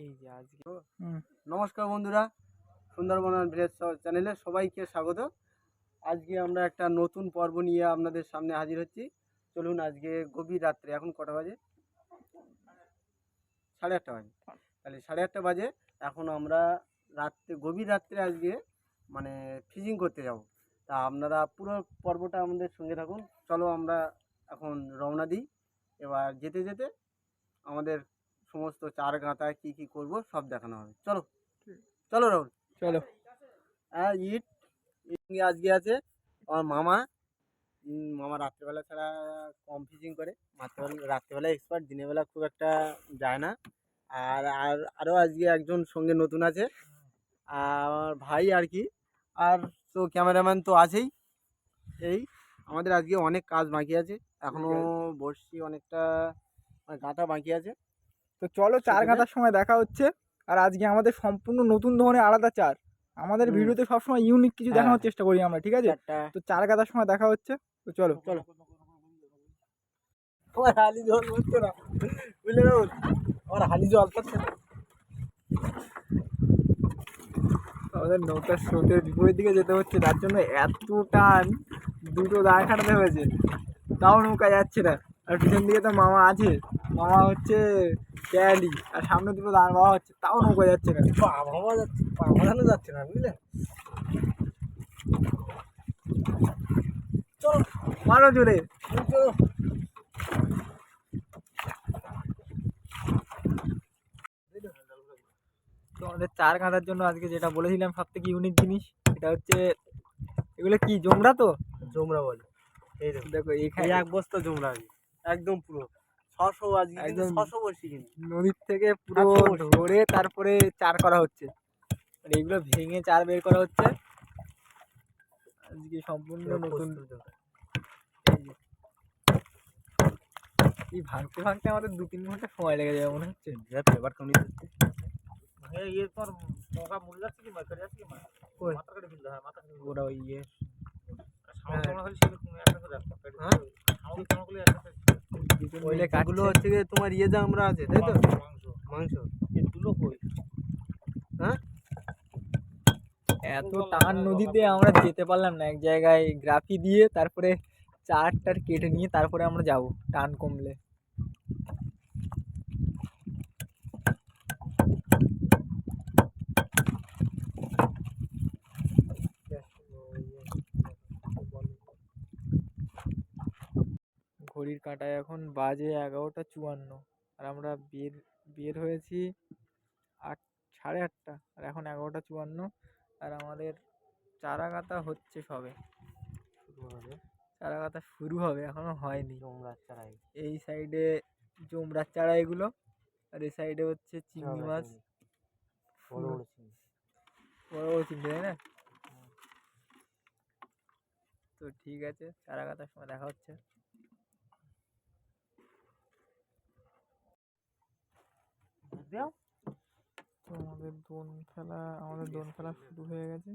এই যে আজকে নমস্কার বন্ধুরা, সুন্দরবন ভিলেজ চ্যানেলে সবাইকে স্বাগত। আজকে আমরা একটা নতুন পর্ব নিয়ে আপনাদের সামনে হাজির হচ্ছি। চলুন, আজকে গভীর রাত্রে, এখন কটা বাজে? 8:30 বাজে। তাহলে 8:30 বাজে, এখন আমরা গভীর রাত্রে আজকে মানে ফিশিং করতে যাব। তা আপনারা পুরো পর্বটা আমাদের সঙ্গে থাকুন। চলো আমরা এখন রওনা দিই। এবার যেতে যেতে আমাদের সমস্ত চার গাঁথায় কী কী করবো সব দেখানো হবে। চলো চলো রাহুল, চলো। হ্যাঁ, ইট আজকে আছে আমার মামা। মামা রাত্রেবেলা ছাড়া কম ফিশিং করে, রাত্রেবেলা এক্সপার্ট, দিনের বেলা খুব একটা যায় না। আর আর আরও আজকে একজন সঙ্গে নতুন আছে, আমার ভাই আর কি। আর তো ক্যামেরাম্যান তো আছেই। এই আমাদের আজকে অনেক কাজ বাকি আছে, এখনও বসছি অনেকটা গাঁথা বাকি আছে। তো চলো, চার গাঁথার সময় দেখা হচ্ছে। আর আজকে আমাদের সম্পূর্ণ নতুন ধরনের আলাদা চার। আমাদের ভিডিওতে সবসময় ইউনিক কিছু দেখানোর চেষ্টা করি আমরা, ঠিক আছে? তো চার গাঁথার সময় দেখা হচ্ছে। তো চলো চলো। হালি জল পড়ছে না, বুঝলে না? আমার হালি জল পড়ছে না। আমাদের নৌকার স্রোতের বিপরীত দিকে যেতে হচ্ছে, তার জন্য এত টান, দুটো দাঁড় খাটাতে হয়েছে, তাও নৌকা যাচ্ছে না। আর পিছন দিকে তো মামা আছে, মামা হচ্ছে ক্যালি, আর সামনে দুটো দাঁড় বাওয়া হচ্ছে, তাও নৌকা যাচ্ছে না। বাবা যাচ্ছে, বাবানো যাচ্ছে না, বুঝলে? চলো মারো জোরে। চলো। তো আমাদের চার গাঁথার জন্য আজকে যেটা বলেছিলাম সব থেকে ইউনিক জিনিস, এটা হচ্ছে এগুলো কি জোমরা? তো জোমরা বলে। এই দেখো এখানে এক বস্তা জোমরা আছে, একদম পুরো 600। আজকে একদম 600 বসি, কিন্তু নদীর থেকে পুরো ধরে তারপরে চার করা হচ্ছে, আর এগুলো ভেঙে চার বের করা হচ্ছে আজকে সম্পূর্ণ নতুন। এই ভাঙতে ভাঙতে আমাদের 2-3 ঘন্টা সময় লেগে যাবে মনে হচ্ছে। এবার কমি যাচ্ছে। ওরা ওই ইয়ে এগুলো হচ্ছে গিয়ে তোমার ইয়ে জামরা আছে, তাই তো? মাংস এগুলো কই? হ্যাঁ, এত টান নদীতে আমরা যেতে পারলাম না। এক জায়গায় গ্রাফি দিয়ে তারপরে চারটার কেটে নিয়ে তারপরে আমরা যাব টান কমলে। ঘড়ির কাঁটায় এখন বাজে 11:54, আর আমরা বের হয়েছি 8:30, আর এখন 11:54। আর আমাদের চারা গাঁথা হচ্ছে সবে, চারা গাঁথা শুরু হবে, এখনো হয়নি। জোমরার চারাই, এই সাইডে জোমরার চারা এগুলো, আর এই সাইডে হচ্ছে চিংড়ি মাছ, বড় বড় চিংড়ি, বড় বড় চিংড়ি, তাই না? তো ঠিক আছে, চারা গাঁথার সময় দেখা হচ্ছে। তো আমাদের দোন ফেলা শুরু হয়ে গেছে।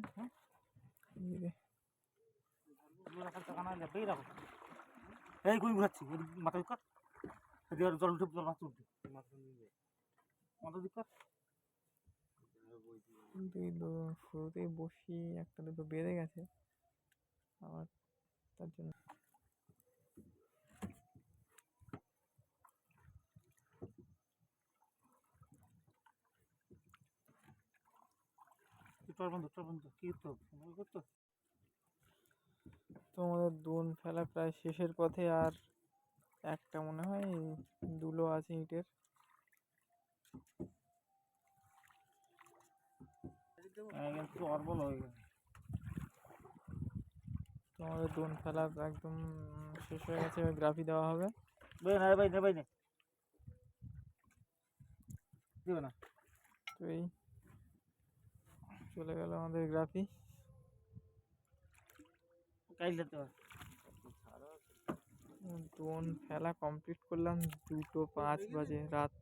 এই কই ঘুরাচ্ছি, মাথা দিক কর, জল উঠে, জল মাছ উঠবে, মাথা দিক কর। কিন্তু এই শুরুতেই বসি একটা দুটো বেড়ে গেছে আবার, তার জন্য তো আমাদের দোন ফেলা প্রায় শেষের পথে। আর একটা মনে হয় দুলো আছে ইটের। তো আমাদের দোন ফেলা একদম শেষ হয়ে গেছে, গ্রাফি দেওয়া হবে। তো এই চলে গেল আমাদের গ্রাফি। দোন ফেলা কমপ্লিট করলাম 2:05 বাজে, রাত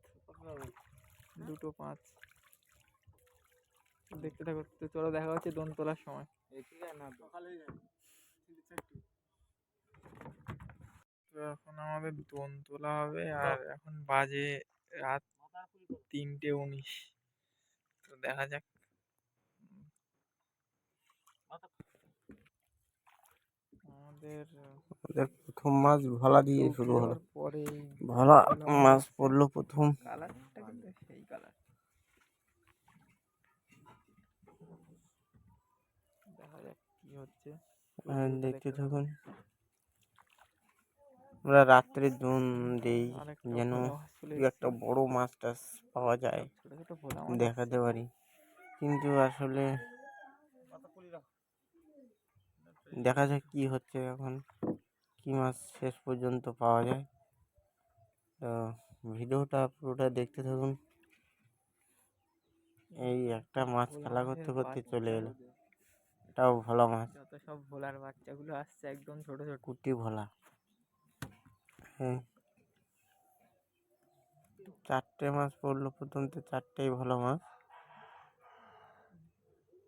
2:05। দেখতে থাকো। তো চলো দেখা হচ্ছে দোন তোলার সময়। তো এখন আমাদের দোন তোলা হবে, আর এখন বাজে রাত 3:19। তো দেখা যাক। আমাদের আমাদের প্রথম মাছ ভোলা দিয়ে উঠে শুরু হলো। যাওয়ার পরেই ভোলা পেলাম মাছ হচ্ছে পড়লো প্রথম। কালারটা কিন্তু সেই কালার। দেখা যাক কি হচ্ছে। দেখতে থাকুন। আমরা রাত্রে জোন দেই আরেকটা যেন ভোলা মাছ চলে দু একটা এসেছে। বড় মাছ টাছ পাওয়া যায়, ছোট ছোট ভোলা মাছ দেখাতে পারি, কিন্তু আসলে দেখা যাক কি হচ্ছে এখন, কি মাছ শেষ পর্যন্ত পাওয়া যায়। তো ভিডিওটা পুরোটা দেখতে থাকুন। এই একটা মাছ ভোলা খেলা মাছের করতে করতে চলে বাচ্চা। এলো, এটাও ভোলা মাছ, যত সব ভোলার বাচ্চাগুলো আসছে একদম ছোট ছোট। কুটি ভোলা। হ্যাঁ, 4টে মাছ পড়লো প্রথম, তো 4টেই ভোলা মাছ।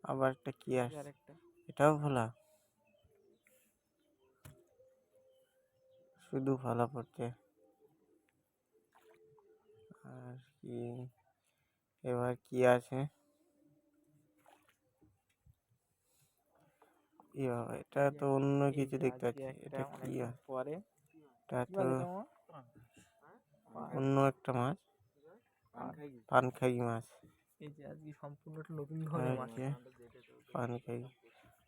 আবার একটা কি আসছে, আরেকটা এটাও ভোলা, শুধু ভোলা পড়ছে। আর কি, এবার কি আছে, এটা তো অন্য কিছু দেখতে পাচ্ছি, এটা কি? পরে এটা তো অন্য একটা মাছ, পানখাই মাছ। এই যে আজকে সম্পূর্ণ একটা নতুন ধরনের মাছ। পানখাই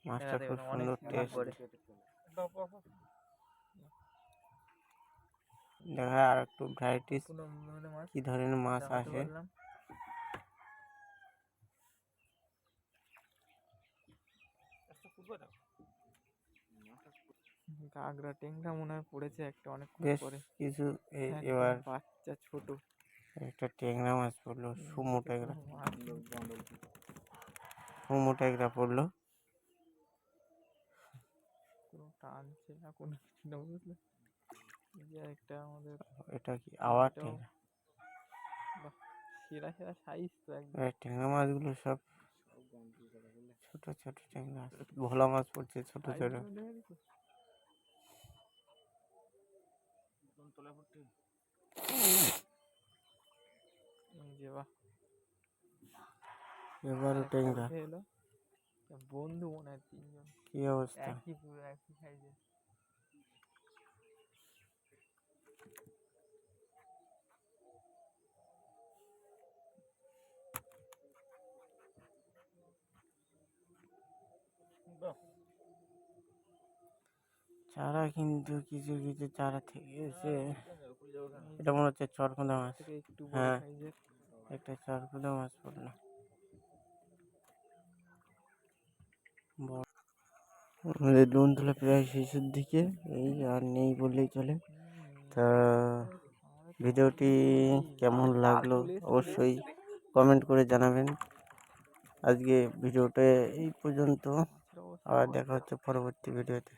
মাছটা দেখা খুব দেবে অনেক সুন্দর টেস্ট। পরে। দেখা আর একটু ভ্যারাইটিস কোনো ধরনের মাছ কি ধরনের মাছ জানতে আসে। পারলাম। কাঁকড়া টেংরা মনে হয় পড়েছে একটা অনেকক্ষণ বেশ পরে। কিছু একদম এবার বাচ্চা ছোট। একটা ট্যাংরা মাছ পড়লো, সুমো ট্যাংরা, মাছ সুমো ট্যাংরা পড়লো। কোনো টানছে না কোনো কিছু না, বুঝলে? এই যে একটা আমাদের এটা কি আওয়ার এটাও ট্যাংরা? বাহ, সেরা সেরা সাইজ তো একদম। ট্যাংরা মাছগুলো সব ছোট ছোট ট্যাংরা, ভোলা মাছ পড়ছে ছোট ছোট। এই যে বাহ, এবারও ট্যাংরা। উঠে এলো। বন্ধু মনে হয় 3জন, কি অবস্থা? একই পুরো একই সাইজের। চারা কিন্তু কিছু কিছু চারা থেকে এসে, এটা মনে হচ্ছে চরকুঁদা মাছ। থেকে একটু বড় হ্যাঁ, সাইজের। একটা চরকুঁদা মাছ পড়লো। আমাদের দোনতলা প্রায় শেষের দিকে, এই আর নেই বললেই চলে। তা ভিডিওটি কেমন লাগলো অবশ্যই কমেন্ট করে জানাবেন। আজকে ভিডিওটা এই পর্যন্ত, আবার দেখা হচ্ছে পরবর্তী ভিডিওতে।